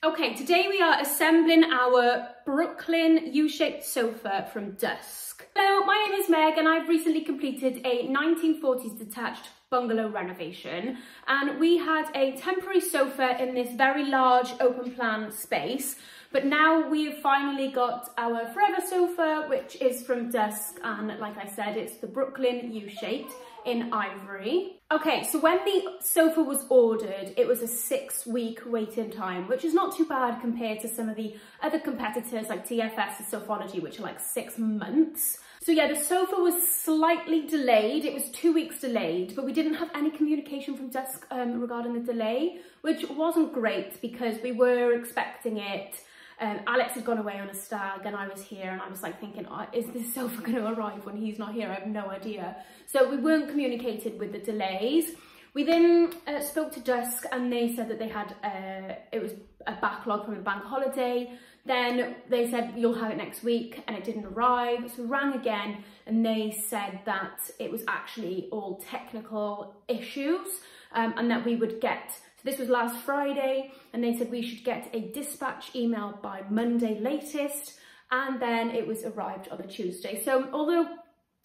Okay, today we are assembling our Brooklyn U-shaped sofa from Dusk. Hello, my name is Meg and I've recently completed a 1940s detached bungalow renovation, and we had a temporary sofa in this very large open plan space, but now we've finally got our forever sofa, which is from Dusk, and like I said, it's the Brooklyn U-shaped in Ivory. Okay, so when the sofa was ordered, it was a 6-week waiting time, which is not too bad compared to some of the other competitors like TFS and Sofology, which are like 6 months. So yeah, the sofa was slightly delayed. It was 2 weeks delayed, but we didn't have any communication from Dusk regarding the delay, which wasn't great because we were expecting it. Alex had gone away on a stag and I was here, and I was like thinking, oh, is this sofa going to arrive when he's not here? I have no idea. So we weren't communicated with the delays. We then spoke to Dusk and they said that they had, it was a backlog from the bank holiday. Then they said, you'll have it next week, and it didn't arrive. So we rang again and they said that it was actually all technical issues and that we would get, so this was last Friday, and they said we should get a dispatch email by Monday latest, and then it was arrived on a Tuesday. So although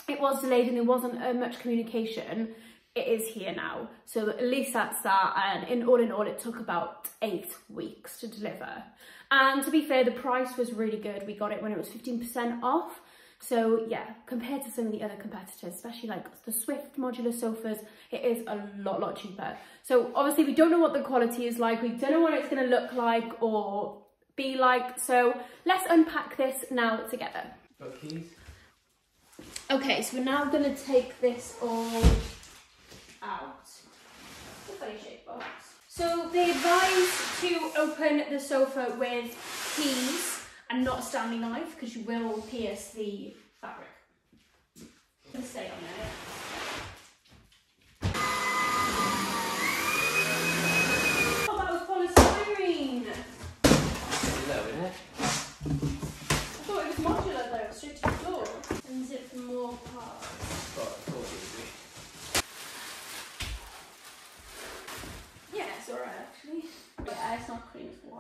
it was delayed and there wasn't much communication, it is here now. So at least that's that, and in all, it took about 8 weeks to deliver. And to be fair, the price was really good. We got it when it was 15% off. So yeah, compared to some of the other competitors, especially like the Swift modular sofas, it is a lot cheaper. So obviously we don't know what the quality is like. We don't know what it's going to look like or be like. So let's unpack this now together. Got keys? Okay, so we're now going to take this all out. It's a funny shaped box. So they advise to open the sofa with keys and not a Stanley knife, because you will pierce the fabric. It'll stay on there. Oh, that was polystyrene! Low, isn't it? I thought it was modular though, straight to the floor. And zip for more parts. Oh, I thought it would be. Yeah, it's alright actually. Yeah, it's not cream, it's white.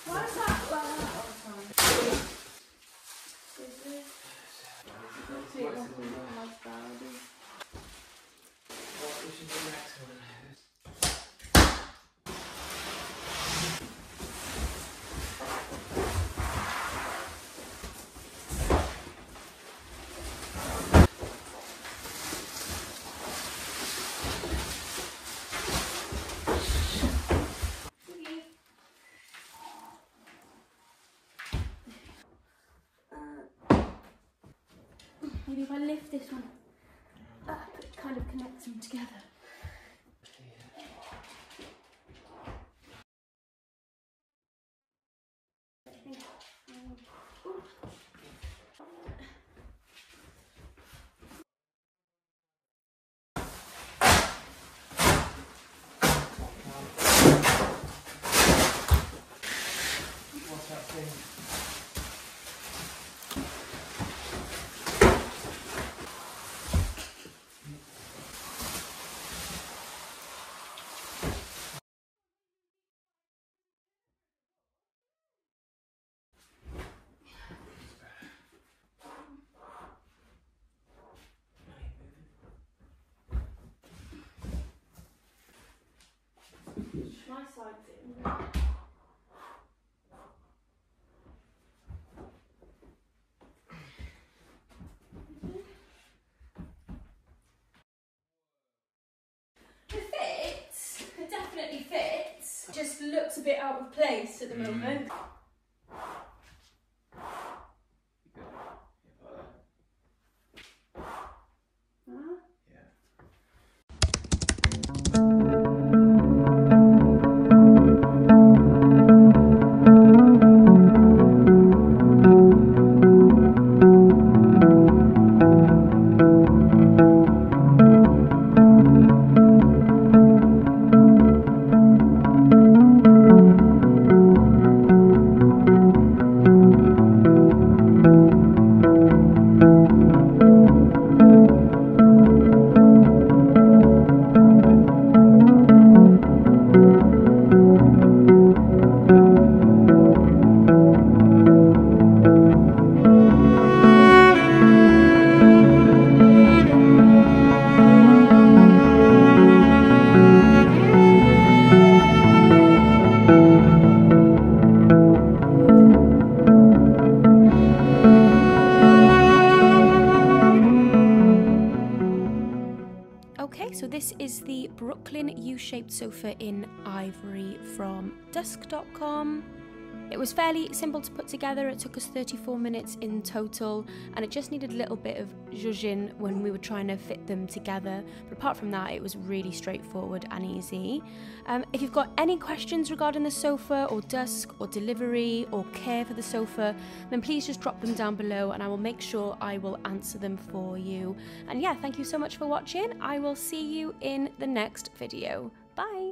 Why is that like that all the time? Is it? What we should do next one? Maybe if I lift this one up, it kind of connects them together. What's that thing? My side's in. It fits. It definitely fits. Just looks a bit out of place at the moment. Okay, so this is the Brooklyn U-shaped sofa in Ivory from Dusk.com. It was fairly simple to put together. It took us 34 minutes in total, and it just needed a little bit of zhuzhin when we were trying to fit them together. But apart from that, it was really straightforward and easy. If you've got any questions regarding the sofa or Dusk or delivery or care for the sofa, then please just drop them down below and I will make sure I will answer them for you. And yeah, thank you so much for watching. I will see you in the next video. Bye!